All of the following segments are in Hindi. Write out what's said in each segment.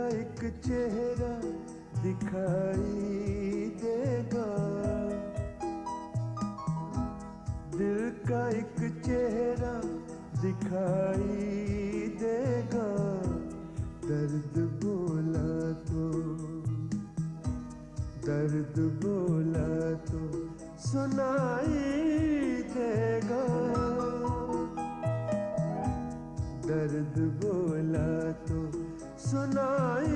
एक चेहरा दिखाई देगा, दिल का एक चेहरा दिखाई देगा, दर्द बोला तो, दर्द बोला तो सुनाई देगा, दर्द बोला तो सुनाई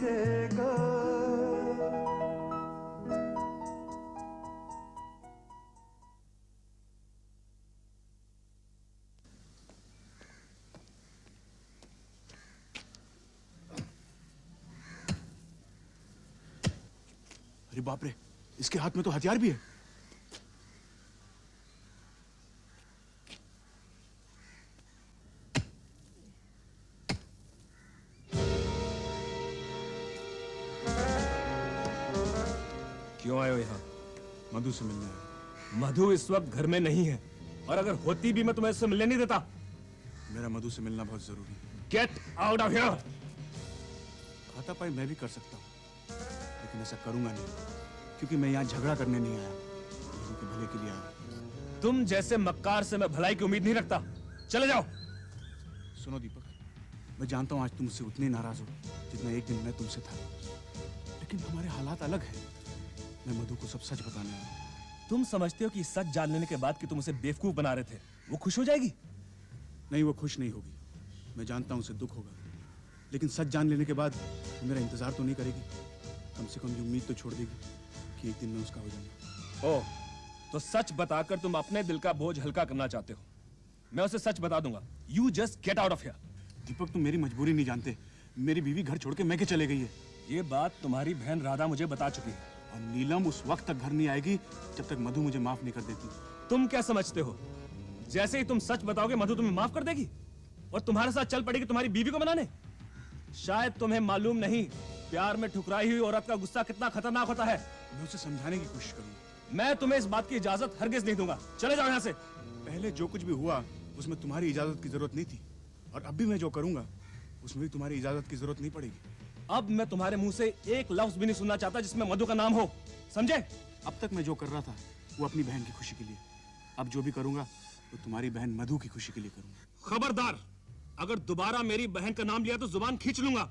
देगा। अरे बाप रे, इसके हाथ में तो हथियार भी है। क्यों आए हो यहाँ? मधु से मिलने आया। मधु इस वक्त घर में नहीं है, और अगर होती भी मैं तुम्हें इससे मिलने नहीं देता। मेरा मधु से मिलना बहुत जरूरी है। Gate out of here. हाथापाई मैं भी कर सकता हूँ, लेकिन ऐसा करूंगा नहीं, क्योंकि मैं यहाँ झगड़ा करने नहीं आया, लोगों के भले के लिए आया। तुम जैसे मक्कार से मैं भलाई की उम्मीद नहीं रखता। चले जाओ। सुनो दीपक, मैं जानता हूँ आज तुम मुझसे उतने नाराज हो जितना एक दिन मैं तुमसे था, लेकिन हमारे हालात अलग हैं। मैं मधु को सब सच बताने आया हूँ। तुम समझते हो कि सच जान लेने के बाद कि तुम उसे बेवकूफ बना रहे थे, वो खुश हो जाएगी? नहीं, वो खुश नहीं होगी। मैं जानता हूँ उसे दुख होगा, लेकिन सच जान लेने के बाद वो मेरा इंतजार तो नहीं करेगी। कम से कम ये उम्मीद तो छोड़ देगी कि एक दिन मैं उसका हो जाऊंगा। ओह, तो सच बताकर तुम अपने दिल का बोझ हल्का करना चाहते हो। मैं उसे सच बता दूंगा। You just get out of here. Deepak, तुम मेरी मजबूरी नहीं जानते। मेरी बीवी घर छोड़ के मैके चले गई है। ये बात तुम्हारी बहन राधा मुझे बता चुकी है। और नीलम उस वक्त तक घर नहीं आएगी जब तक मधु मुझे माफ नहीं कर देती। तुम क्या समझते हो, जैसे ही तुम सच बताओगे मधु तुम्हें माफ कर देगी और तुम्हारे साथ चल पड़ेगी तुम्हारी बीवी को मनाने? शायद तुम्हें मालूम नहीं, प्यार में ठुकराई हुई औरत का गुस्सा कितना खतरनाक होता है। मैं उसे समझाने की कोशिश करूंगा। मैं तुम्हें इस बात की इजाजत हरगिज नहीं दूंगा। चले जाओ यहाँ से। पहले जो कुछ भी हुआ उसमें तुम्हारी इजाजत की जरूरत नहीं थी, और अब भी मैं जो करूंगा उसमें भी तुम्हारी इजाजत की जरूरत नहीं पड़ेगी। अब मैं तुम्हारे मुंह से एक लफ्ज भी नहीं सुनना चाहता जिसमें मधु का नाम हो, समझे? अब तक मैं जो कर रहा था वो अपनी बहन की खुशी के लिए, अब जो भी करूंगा वो तुम्हारी बहन मधु की खुशी के लिए करूंगा। खबरदार, अगर दोबारा मेरी बहन का नाम लिया तो जुबान खींच लूंगा।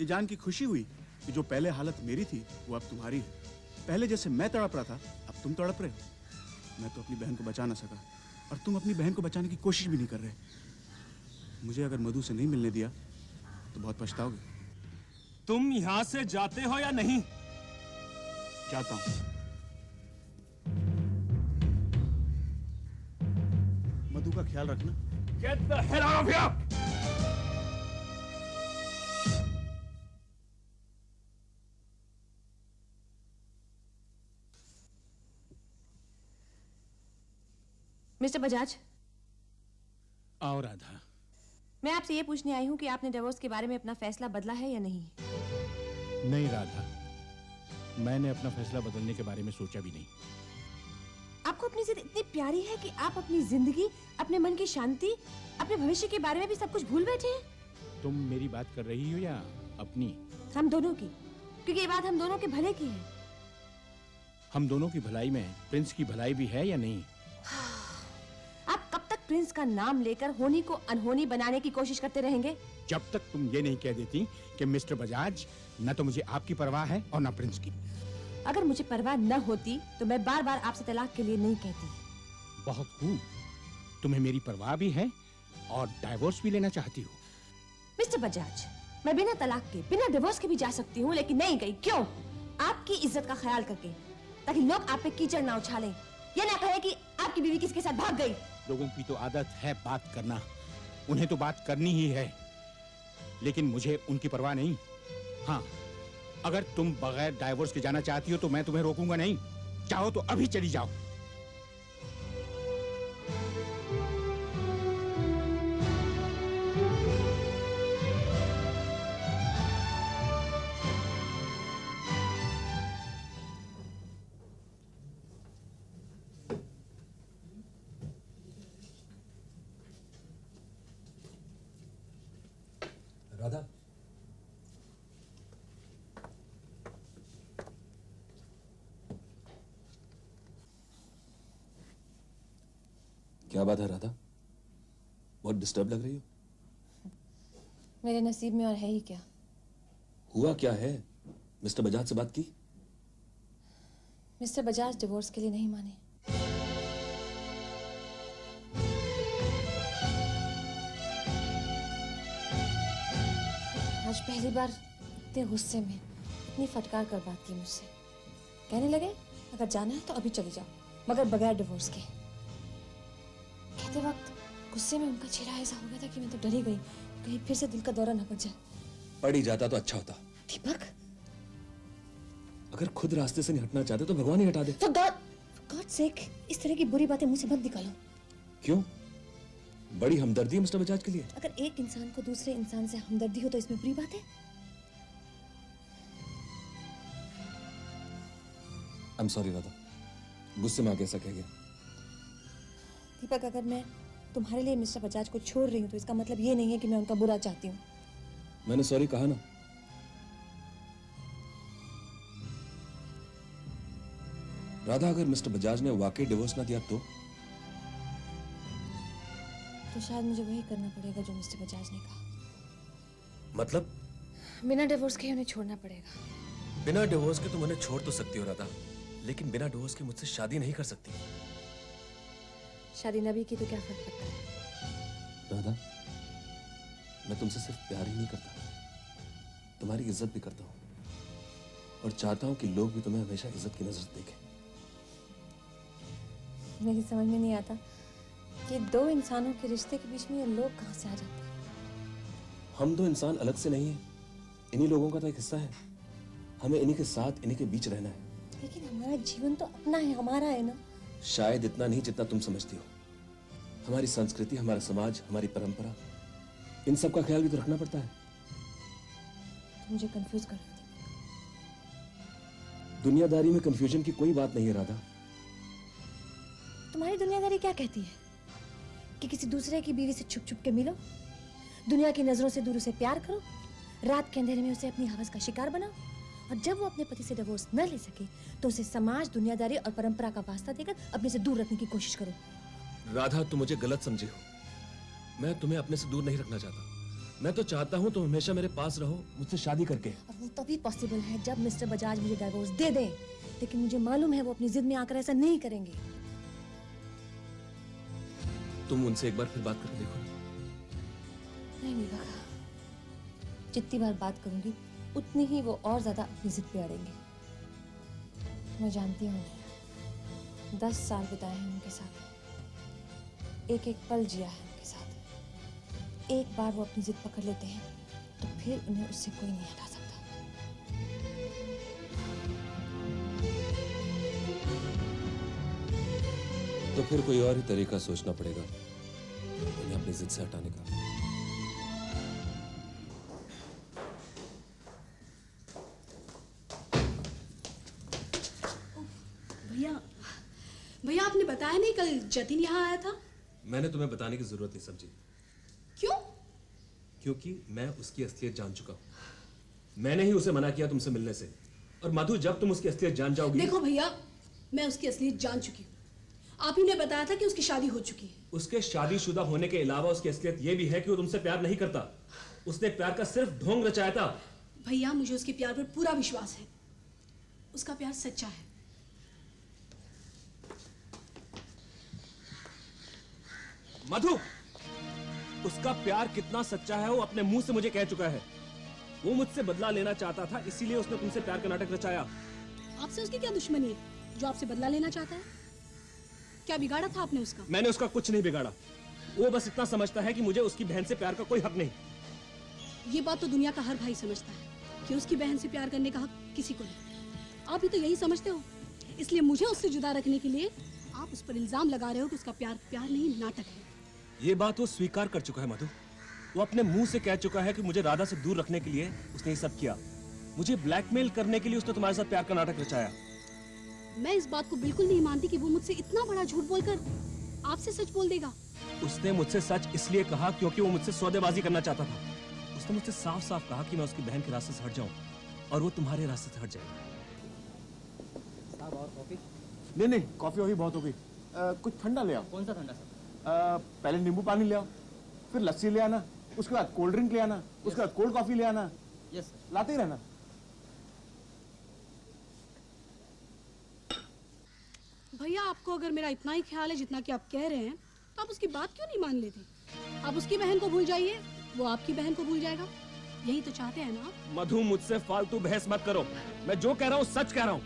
ये जान की खुशी हुई कि जो पहले हालत मेरी थी वो अब तुम्हारी है। पहले जैसे मैं तड़प रहा था अब तुम तड़प रहे हो। मैं तो अपनी बहन को बचा ना सका, और तुम अपनी बहन को बचाने की कोशिश भी नहीं कर रहे। मुझे अगर मधु से नहीं मिलने दिया तो बहुत पछताओगे। तुम यहां से जाते हो या नहीं? जाता हूं। मधु का ख्याल रखना। Get the hell out of here! Mister Bajaj, आओ राधा। मैं आपसे ये पूछने आई हूँ कि आपने डिवोर्स के बारे में अपना फैसला बदला है या नहीं? नहीं राधा, मैंने अपना फैसला बदलने के बारे में सोचा भी नहीं। आपको अपनी जिद इतनी प्यारी है कि आप अपनी जिंदगी, अपने मन की शांति, अपने भविष्य के बारे में भी सब कुछ भूल बैठे हैं। तुम मेरी बात कर रही हो या अपनी? हम दोनों की, क्योंकि ये बात हम दोनों के भले की है। हम दोनों की भलाई में प्रिंस की भलाई भी है या नहीं? आप कब तक प्रिंस का नाम लेकर होनी को अनहोनी बनाने की कोशिश करते रहेंगे? जब तक तुम ये नहीं कह देती कि मिस्टर बजाज, न तो मुझे आपकी परवाह है और न प्रिंस की। अगर मुझे परवाह न होती तो मैं बार बार आपसे तलाक के लिए नहीं कहती। बहुत खूब, तुम्हें मेरी परवाह भी है और डाइवोर्स भी लेना चाहती हो। मिस्टर बजाज, मैं बिना तलाक के, बिना डिवोर्स के भी जा सकती हूँ, लेकिन नहीं गई। क्यों? आपकी इज्जत का ख्याल करके, ताकि लोग आप पे कीचड़ ना उछालें, या ना कहे कि आपकी बीवी किसके साथ भाग गई। लोगों की तो आदत है बात करना, उन्हें तो बात करनी ही है, लेकिन मुझे उनकी परवाह नहीं। हाँ, अगर तुम बगैर डाइवोर्स के जाना चाहती हो तो मैं तुम्हें रोकूंगा नहीं। चाहो तो अभी चली जाओ। राधा, क्या बात है राधा? बहुत डिस्टर्ब लग रही हो। मेरे नसीब में और है ही क्या। हुआ क्या है? मिस्टर बजाज से बात की? मिस्टर बजाज डिवोर्स के लिए नहीं माने। आज पहली बार इतने गुस्से में इतनी फटकार कर बात की मुझसे। कहने लगे अगर जाना है तो अभी चली जाओ, मगर बगैर डिवोर्स के। कहते वक्त गुस्से में उनका चेहरा ऐसा हो गया था कि मैं तो डरी गई, कहीं फिर से दिल का दौरा न पड़ जाए। पड़ ही जाता तो अच्छा होता। दीपक, अगर खुद रास्ते से नहीं हटना चाहते तो भगवान ही हटा दे। For God's sake, इस तरह की बुरी बातें मुंह से मत निकालो। क्यों? बड़ी हमदर्दी है मिस्टर बजाज के लिए। अगर एक इंसान को दूसरे इंसान से हमदर्दी हो तो इसमें बुरी बात है? आई एम सॉरी राधा, गुस्से में आके ऐसा कह गया। दीपक, अगर मैं तुम्हारे लिए मिस्टर बजाज को छोड़ रही हूँ तो इसका मतलब ये नहीं है कि मैं उनका बुरा चाहती हूँ। मैंने सॉरी कहा ना। राधा, अगर मिस्टर बजाज ने वाकई डिवोर्स ना दिया तो शायद मुझे वही करना पड़ेगा जो मिस्टर बजाज ने कहा। मतलब? बिना डिवोर्स के उन्हें छोड़ना पड़ेगा। बिना डिवोर्स के तुम उन्हें छोड़ तो सकती हो राधा, लेकिन बिना डिवोर्स के मुझसे शादी नहीं कर सकती। शादी नबी की तो क्या फर्क पड़ता है? राधा, मैं तुमसे सिर्फ प्यार ही नहीं करता, तुम्हारी इज्जत भी करता हूँ और चाहता हूँ कि लोग भी तुम्हें हमेशा इज्जत की नजर से देखें। मेरी समझ में नहीं आता कि दो इंसानों के रिश्ते के बीच में ये लोग कहाँ से आ जाते हैं। हम दो इंसान अलग से नहीं हैं, इन्हीं लोगों का तो एक हिस्सा है। हमें इन्हीं के साथ, इन्हीं के बीच रहना है। लेकिन हमारा जीवन तो अपना है, हमारा है ना। शायद इतना नहीं जितना तुम समझती हो। हमारी संस्कृति, हमारा समाज, हमारी परंपरा, इन सब का ख्याल भी तो रखना पड़ता है। तो मुझे कंफ्यूज कर रहे थे। दुनियादारी में कंफ्यूजन की कोई बात नहीं है राधा। तुम्हारी दुनियादारी क्या कहती है कि किसी दूसरे की बीवी से छुप छुप के मिलो, दुनिया की नजरों से दूर उसे प्यार करो, रात के अंधेरे में उसे अपनी हवस का शिकार बनाओ, और जब वो अपने पति से डिवोर्स न ले सके तो उसे समाज, दुनियादारी और परंपरा का वास्ता देकर अपने से दूर रखने की कोशिश करो। राधा, तुम मुझे गलत समझे हो। मैं तुम्हें अपने से दूर नहीं रखना चाहता। मैं तो चाहता हूँ तुम हमेशा मेरे पास रहो, मुझसे शादी करके। और वो तभी पॉसिबल है जब मिस्टर बजाज मुझे डिवोर्स दे दें, लेकिन मुझे मालूम है वो अपनी जिद में आकर ऐसा नहीं करेंगे। तुम उनसे एक बार फिर बात करके देखो। नहीं बाबा, जितनी बार बात करूंगी उतनी ही वो और ज्यादा अपनी जिद पे अड़ेंगे। मैं जानती हूँ 10 साल बिताए हैं उनके साथ, एक एक पल जिया है उनके साथ। एक बार वो अपनी जिद पकड़ लेते हैं तो फिर उन्हें उससे कोई नहीं हटा सकता। तो फिर कोई और ही तरीका सोचना पड़ेगा उन्हें अपनी जिद से हटाने का। भैया आपने बताया नहीं, कल जतिन यहाँ आया था। मैंने तुम्हें बताने की जरूरत नहीं समझी। क्यों? क्योंकि मैं उसकी असलियत जान चुका हूं। मैंने ही उसे मना किया तुमसे मिलने से। और मधु, जब तुम उसकी असलियत जान जाओगी। देखो भैया, मैं उसकी असलियत जान चुकी हूँ। आप ही ने बताया था कि उसकी शादी हो चुकी है। उसके शादीशुदा होने के अलावा उसकी असलियत यह भी है कि वो तुमसे प्यार नहीं करता। उसने प्यार का सिर्फ ढोंग रचाया था। भैया, मुझे उसके प्यार पर पूरा विश्वास है। उसका प्यार सच्चा है। मधु, उसका प्यार कितना सच्चा है वो अपने मुंह से मुझे कह चुका है। वो मुझसे बदला लेना चाहता था, इसीलिए उसने तुमसे प्यार का नाटक रचाया। आपसे उसकी क्या दुश्मनी है जो आपसे बदला लेना चाहता है? क्या बिगाड़ा था आपने उसका? मैंने उसका कुछ नहीं बिगाड़ा। वो बस इतना समझता है कि मुझे उसकी बहन से प्यार का कोई हक नहीं। ये बात तो दुनिया का हर भाई समझता है कि उसकी बहन से प्यार करने का हक किसी को नहीं। आप भी तो यही समझते हो। इसलिए मुझे उससे जुदा रखने के लिए आप उस पर इल्जाम लगा रहे हो कि उसका प्यार प्यार नहीं, नाटक है। ये बात वो स्वीकार कर चुका है मधु। वो अपने मुंह से कह चुका है कि मुझे राधा से दूर रखने के लिए उसने ये सब किया। मुझे ब्लैकमेल करने के लिए उसने तुम्हारे साथ प्यार का नाटक रचाया। मैं इस बात को बिल्कुल नहीं मानती कि वो मुझसे इतना बड़ा झूठ बोलकर आपसे सच बोल देगा। उसने मुझसे सच इसलिए कहा क्योंकि वो मुझसे सौदेबाजी करना चाहता था। उसने मुझसे साफ साफ कहा कि मैं उसकी बहन के रास्ते से हट जाऊं और वो तुम्हारे रास्ते से हट जाए। नहीं नहीं, कॉफी वॉफी बहुत हो गई। कुछ ठंडा ले आओ। कौन सा ठंडा सर? पहले नींबू पानी ले आओ, फिर लस्सी ले आना, उसके बाद कोल्ड ड्रिंक ले आना, उसके बाद कोल्ड कॉफी ले आना। Yes sir. लाते ही रहना। भैया आपको अगर मेरा इतना ही ख्याल है जितना कि आप कह रहे हैं तो आप उसकी बात क्यों नहीं मान लेते? आप उसकी बहन को भूल जाइए, वो आपकी बहन को भूल जाएगा। यही तो चाहते हैं ना आप? मधु, मुझसे फालतू बहस मत करो। मैं जो कह रहा हूँ सच कह रहा हूँ।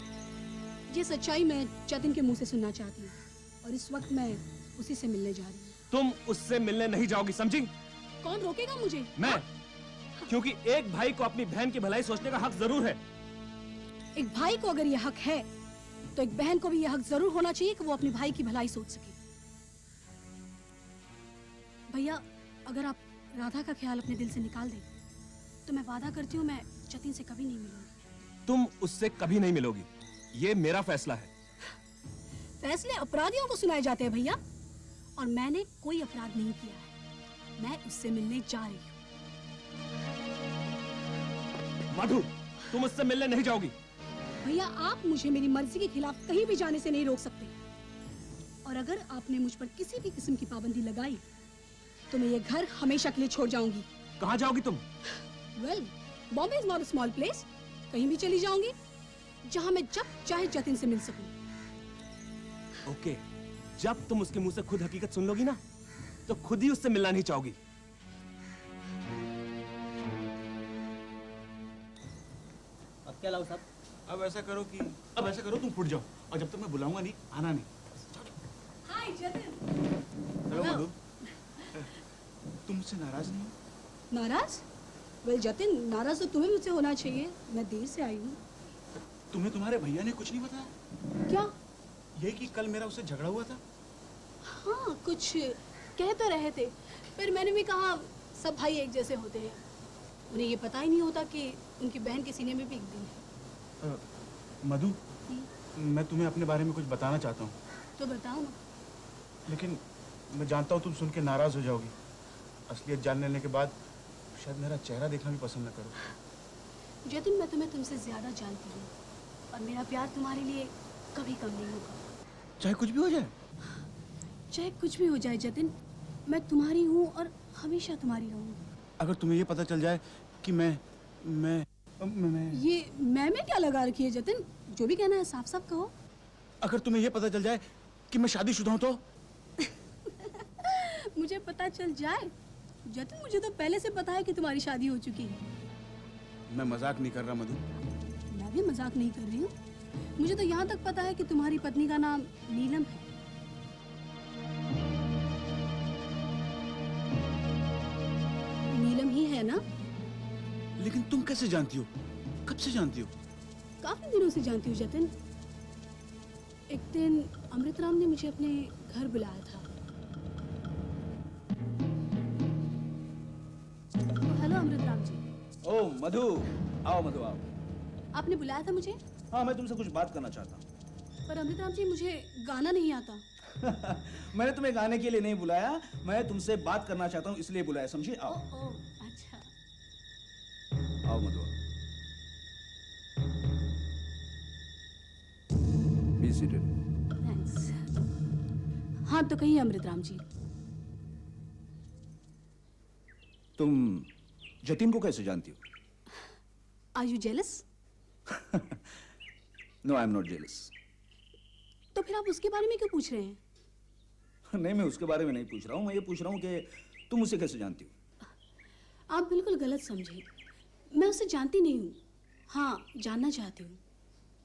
ये सच्चाई मैं जतिन के मुंह से सुनना चाहती हूँ और इस वक्त मैं उसी से मिलने जा रही हूँ। तुम उससे मिलने नहीं जाओगी, समझी? कौन रोकेगा मुझे? मैं, क्योंकि एक भाई को अपनी बहन की भलाई सोचने का हक जरूर है। एक भाई को अगर ये हक है तो एक बहन को भी ये हक जरूर होना चाहिए कि वो अपने भाई की भलाई सोच सके। भैया अगर आप राधा का ख्याल अपने दिल से निकाल दें तो मैं वादा करती हूँ मैं जतिन से कभी नहीं मिलूंगी। तुम उससे कभी नहीं मिलोगी, ये मेरा फैसला है। फैसले अपराधियों को सुनाए जाते हैं भैया, और मैंने कोई अपराध नहीं किया है। मैं उससे मिलने जा रही हूँ। मधु, तुम उससे मिलने नहीं जाओगी। भैया आप मुझे मेरी मर्जी के खिलाफ कहीं भी जाने से नहीं रोक सकते, और अगर आपने मुझ पर किसी भी किस्म की पाबंदी लगाई तो मैं ये घर हमेशा के लिए छोड़ जाऊंगी। कहाँ जाओगी तुम? Well, Bombay is not a small place. कहीं भी चली जाऊंगी जहां मैं जब चाहे जतिन से मिल सकूं। ओके, जब तुम उसके मुंह से खुद हकीकत सुन लोगी ना तो खुद ही उससे मिलना नहीं चाहोगी। अब क्या लाऊं साहब? अब ऐसा करो तुम फुट जाओ, और जब तक मैं बुलाऊंगा नहीं आना नहीं। हाय जतिन। हेलो मधु, तुम मुझसे नाराज नहीं हो? नाराज? वेल जतिन, नाराज तो तुम्हें मुझसे होना चाहिए। मैं देर से आई हूँ। तुम्हें तुम्हारे भैया ने कुछ नहीं बताया? क्या? ये कि कल मेरा उससे झगड़ा हुआ था। हाँ, कुछ कह तो रहे थे, फिर मैंने भी कहा सब भाई एक जैसे होते हैं। उन्हें ये पता ही नहीं होता कि उनकी बहन के सीने में भी एक दिन है। मधु, मैं तुम्हें अपने बारे में कुछ बताना चाहता हूँ, तो बताओ ना। लेकिन मैं जानता हूँ तुम सुन के नाराज हो जाओगी। असलियत जान लेने के बाद शायद मेरा चेहरा देखना भी पसंद न करो। जतिन, मैं तुम्हें तुमसे ज्यादा जानती हूँ और मेरा प्यार तुम्हारे लिए कभी कम नहीं होगा। चाहे कुछ भी हो जाए। चाहे कुछ भी हो जाए जतिन, मैं तुम्हारी हूँ और हमेशा तुम्हारी रहूंगी। अगर तुम्हें ये पता चल जाए कि मैं ये मैं क्या लगा रखी है जतिन? जो भी कहना है साफ साफ कहो। अगर तुम्हें ये पता चल जाए कि मैं शादीशुदा हूँ तो? मुझे पता चल जाए? जतिन, मुझे तो पहले से पता है कि तुम्हारी शादी हो चुकी है। मैं मजाक नहीं कर रहा मधु। मैं भी मजाक नहीं कर रही हूँ। मुझे तो यहाँ तक पता है कि तुम्हारी पत्नी का नाम नीलम है। नीलम ही है ना? लेकिन तुम कैसे जानती हो? कब से जानती हो? काफी दिनों से जानती हूँ जतिन। एक दिन अमृतराम ने मुझे अपने घर बुलाया था। हेलो अमृतराम जी। ओ मधु, आओ मधु आओ। आपने बुलाया था मुझे? हाँ, मैं तुमसे कुछ बात करना चाहता हूँ। पर अमृतराम जी, मुझे गाना नहीं आता। मैंने तुम्हें गाने के लिए नहीं बुलाया, मैं तुमसे बात करना चाहता हूँ इसलिए बुलाया, समझी? आओ ओह, अच्छा। आओ मधु। Be seated. थैंक्स। हाँ तो कहिए अमृतराम जी। तुम जतिन को कैसे जानती हो? Are you jealous? No, I am not jealous. तो फिर आप उसके बारे में क्यों पूछ रहे हैं? नहीं, मैं उसके बारे में नहीं पूछ रहा हूँ, मैं ये पूछ रहा हूँ कि तुम उसे कैसे जानती हो? आप बिल्कुल गलत समझे। मैं उसे जानती नहीं हूँ। हाँ, जानना चाहती हूँ।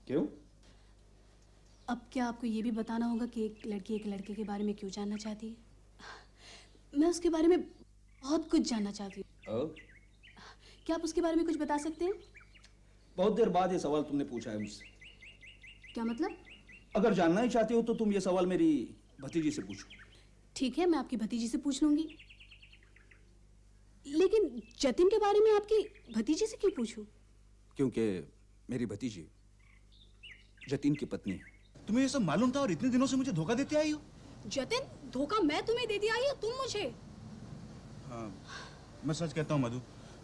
क्यों? अब क्या आपको ये भी बताना होगा कि एक लड़की एक लड़के के बारे में क्यों जानना चाहती है? मैं उसके बारे में बहुत कुछ जानना चाहती हूँ। क्या आप उसके बारे में कुछ बता सकते हैं? बहुत देर बाद ये सवाल तुमने पूछा है मुझसे। क्या मतलब? अगर जानना ही चाहती हो तो तुम ये सवाल मेरी भतीजी से पूछो। ठीक है, मैं आपकी भतीजी से पूछ लूंगी। लेकिन जतिन के बारे में आपकी भतीजी से क्यों पूछूं? क्योंकि मेरी भतीजी जतिन की पत्नी है। तुम्हें ये सब मालूम था और इतने दिनों से मुझे धोखा देते आई हो? जतिन, धोखा मैं तुम्हें दे दिया या तुम मुझे? हाँ, मैं सच कहता हूँ मधु,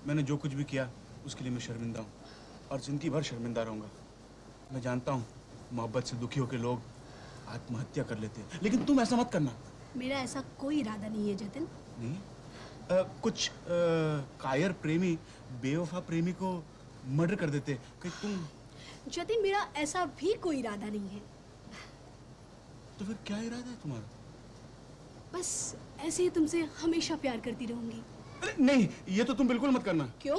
मैंने जो कुछ भी किया उसके लिए मैं शर्मिंदा हूँ और जिंदगी भर शर्मिंदा रहूंगा। मैं जानता हूँ मोहब्बत से दुखी होकर लोग आत्महत्या कर लेते हैं, लेकिन तुम ऐसा मत करना। मेरा ऐसा कोई इरादा नहीं है जतिन। नहीं? कुछ कायर प्रेमी बेवफा प्रेमी को मर्डर कर देते, कहीं तुम। जतिन, मेरा ऐसा भी कोई इरादा नहीं है। तो फिर क्या इरादा है तुम्हारा? बस ऐसे ही तुमसे हमेशा प्यार करती रहूंगी। अरे नहीं, ये तो तुम बिल्कुल मत करना। क्यों?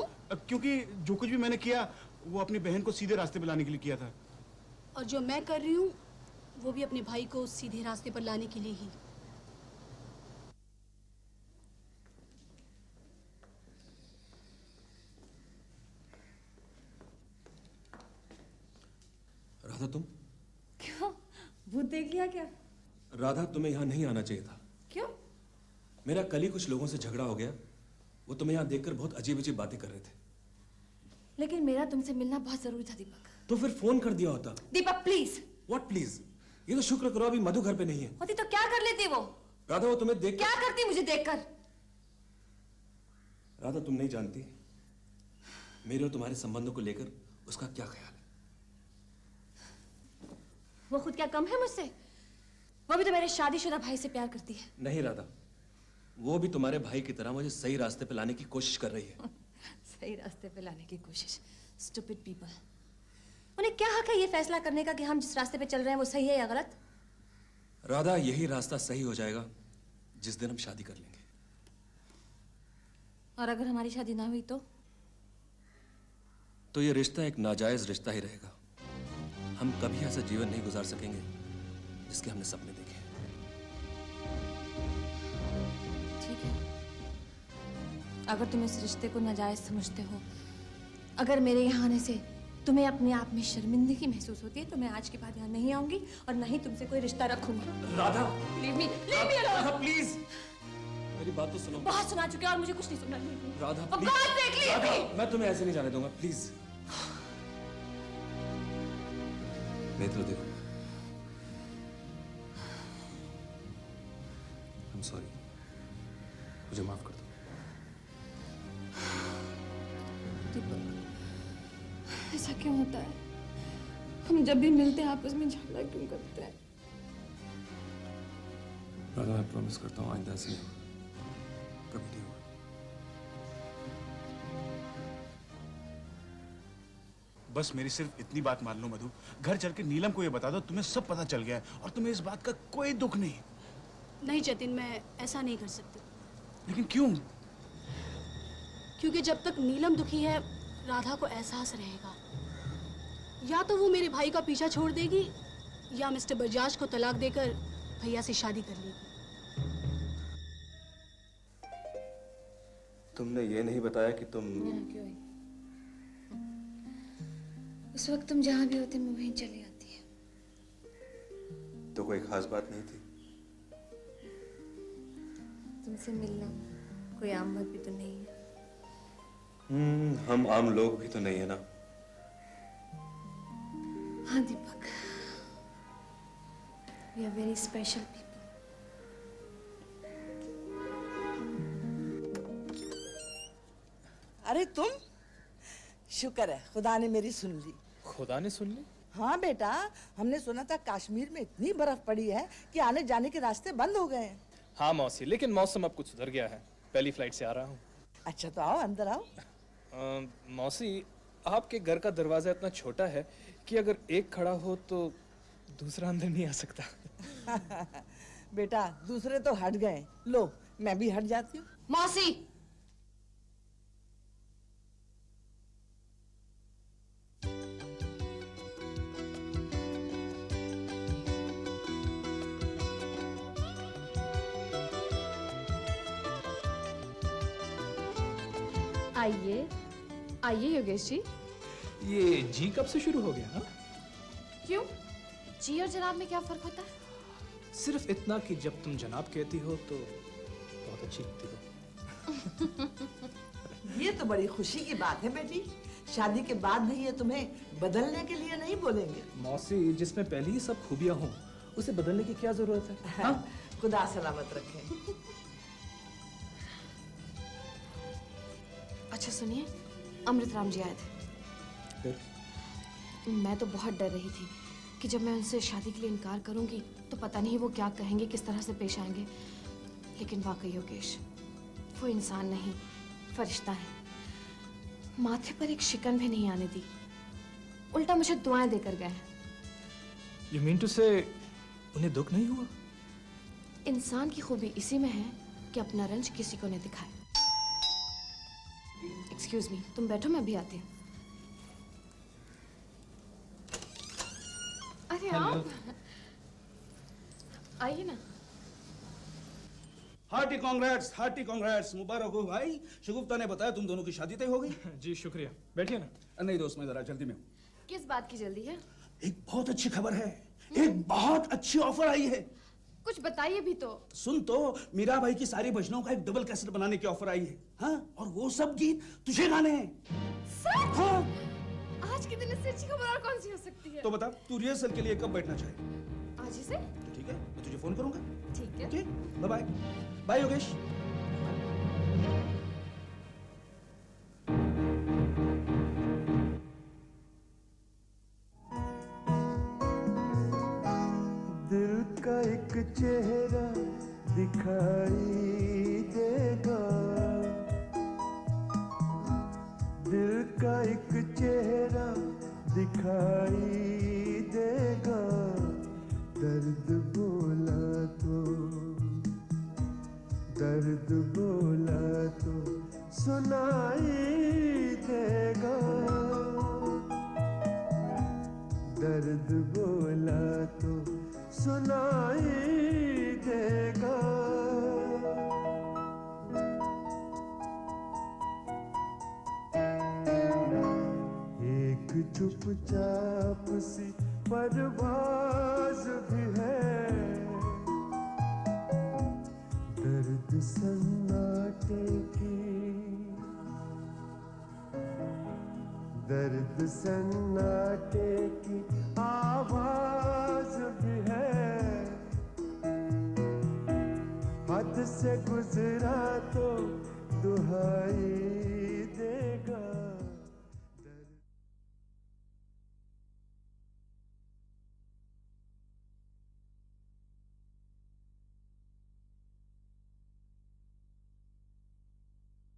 क्योंकि जो कुछ भी मैंने किया वो अपनी बहन को सीधे रास्ते पे लाने के लिए किया था। और जो मैं कर रही हूँ वो भी अपने भाई को सीधे रास्ते पर लाने के लिए ही। राधा, तुम? क्यों? भूत देख लिया क्या? राधा, तुम्हें यहाँ नहीं आना चाहिए था। क्यों? मेरा कल ही कुछ लोगों से झगड़ा हो गया। वो तुम्हें यहाँ देखकर बहुत अजीब अजीब बातें कर रहे थे। लेकिन मेरा तुमसे मिलना बहुत जरूरी था दीपक। तो फिर फोन कर दिया होता। दीपक प्लीज। What please? ये तो शुक्र करो अभी मधु घर पे नहीं है। होती तो क्या कर लेती वो? राधा, वो तुम्हें देख क्या करती मुझे देखकर? राधा, तुम नहीं जानती मेरे और तुम्हारे संबंधों को लेकर उसका क्या ख्याल है। वो खुद क्या कम है मुझसे? वो भी तो मेरे शादीशुदा भाई से प्यार करती है। नहीं राधा, वो भी तुम्हारे भाई की तरह मुझे सही रास्ते पे लाने की कोशिश कर रही है। सही रास्ते पे लाने की कोशिश। Stupid people. उन्हें क्या हक है ये फैसला करने का कि हम जिस रास्ते पे चल रहे हैं वो सही है या गलत? राधा, यही रास्ता सही हो जाएगा जिस दिन हम शादी कर लेंगे। और अगर हमारी शादी ना हुई तो ये रिश्ता एक नाजायज रिश्ता ही रहेगा। हम कभी ऐसा जीवन नहीं गुजार सकेंगे जिसके हमने सपने देखे। ठीक है, अगर तुम इस रिश्ते को नाजायज समझते हो, अगर मेरे यहाँ आने से तुम्हें अपने आप में शर्मिंदगी महसूस होती है, तो मैं आज के बाद यहाँ नहीं आऊंगी और ना ही तुमसे कोई रिश्ता रखूंगी। Radha, leave me alone. Radha please, मेरी बात तो सुनो। बहुत सुना चुके और मुझे कुछ नहीं सुनना। Radha For please. God's sake, leave me! Radha, मैं तुम्हें ऐसे नहीं जाने दूंगा, प्लीज। नेत्र देखो, I'm sorry, मुझे माफ कर दो। दीपक, ऐसा क्यों होता है? हम जब भी मिलते हैं आपस में झगड़ा क्यों करते हैं? राधा, मैं प्रॉमिस करता हूँ आइंदा ऐसे नहीं होगा। कभी नहीं होगा। बस मेरी सिर्फ इतनी बात मान लो मधु, घर चल के नीलम को ये बता दो तुम्हें सब पता चल गया है और तुम्हें इस बात का कोई दुख नहीं। नहीं जतिन, मैं ऐसा नहीं कर सकती। लेकिन क्यों? क्योंकि जब तक नीलम दुखी है राधा को एहसास रहेगा। या तो वो मेरे भाई का पीछा छोड़ देगी या मिस्टर बजाज को तलाक देकर भैया से शादी कर लेगी। तुमने ये नहीं बताया कि तुम। यहाँ क्यों आई? उस वक्त तुम जहाँ भी होते मैं वहीं चली आती है। तो कोई खास बात नहीं थी? तुमसे मिलना कोई आम बात भी तो नहीं है। हम आम लोग भी तो नहीं है ना। हाँ Deepak, we are very special people. अरे तुम, शुक्र है खुदा ने मेरी सुन ली। खुदा ने सुन ली? हाँ बेटा, हमने सुना था कश्मीर में इतनी बर्फ पड़ी है कि आने जाने के रास्ते बंद हो गए हैं। हाँ मौसी, लेकिन मौसम अब कुछ सुधर गया है। पहली फ्लाइट से आ रहा हूँ। अच्छा तो आओ, अंदर आओ। मौसी, आपके घर का दरवाजा इतना छोटा है कि अगर एक खड़ा हो तो दूसरा अंदर नहीं आ सकता। बेटा दूसरे तो हट गए, लो मैं भी हट जाती हूँ। मौसी, आइए आइए योगेश जी। ये जी कब से शुरू हो गया? हा? क्यों? जी और जनाब में क्या फर्क होता है? सिर्फ इतना कि जब तुम जनाब कहती हो तो बहुत अच्छी लगती हो। ये तो बड़ी खुशी की बात है बेटी, शादी के बाद भी ये तुम्हें बदलने के लिए नहीं बोलेंगे। मौसी, जिसमें पहले ही सब खूबियां हों उसे बदलने की क्या जरूरत है? हाँ? खुदा सलामत रखे। अच्छा सुनिए, अमृत राम जी आए थे। फिर? मैं तो बहुत डर रही थी कि जब मैं उनसे शादी के लिए इनकार करूंगी तो पता नहीं वो क्या कहेंगे, किस तरह से पेश आएंगे। लेकिन वाकई योगेश, वो इंसान नहीं, फरिश्ता है। माथे पर एक शिकन भी नहीं आने दी, उल्टा मुझे दुआएं देकर गए हैं। You mean to say उन्हें दुख नहीं हुआ? इंसान की खूबी इसी में है कि अपना रंज किसी को न दिखाए। एक्सक्यूज मी, तुम बैठो, मैं भी आती हूँ। अरे आप आइए ना। हार्टी कांग्रेट्स, मुबारक हो भाई। शगुफ्ता ने बताया तुम दोनों की शादी तय हो गई। जी शुक्रिया, बैठिए ना। नहीं दोस्त, मैं जरा जल्दी में हूँ। किस बात की जल्दी है? एक बहुत अच्छी खबर है, एक बहुत अच्छी ऑफर आई है। कुछ बताइए भी तो। सुन तो, मीरा भाई की सारी भजनों का एक डबल कैसेट बनाने की ऑफर आई है। हाँ, और वो सब गीत तुझे गाने हैं। सच? हाँ। आज के दिन इससे अच्छी खबर और कौन सी हो सकती है? तो बता, तू रिहर्सल के लिए कब बैठना चाहे? आज ही से? तो ठीक है, मैं तुझे फोन करूंगा। ठीक है। ठीक, बाय बाय। बाय योगेश। दिल का एक चेहरा दिखाई देगा, दिल का एक चेहरा दिखाई देगा। दर्द बोला तो, दर्द बोला तो सुनाई देगा, दर्द बोला तो सुनाई देगा। एक चुपचाप सी परवाज भी है, दर्द सन्नाटे की, दर्द सन्नाटे की आवाज भी है। हद से गुजरा तो दुहाई देगा।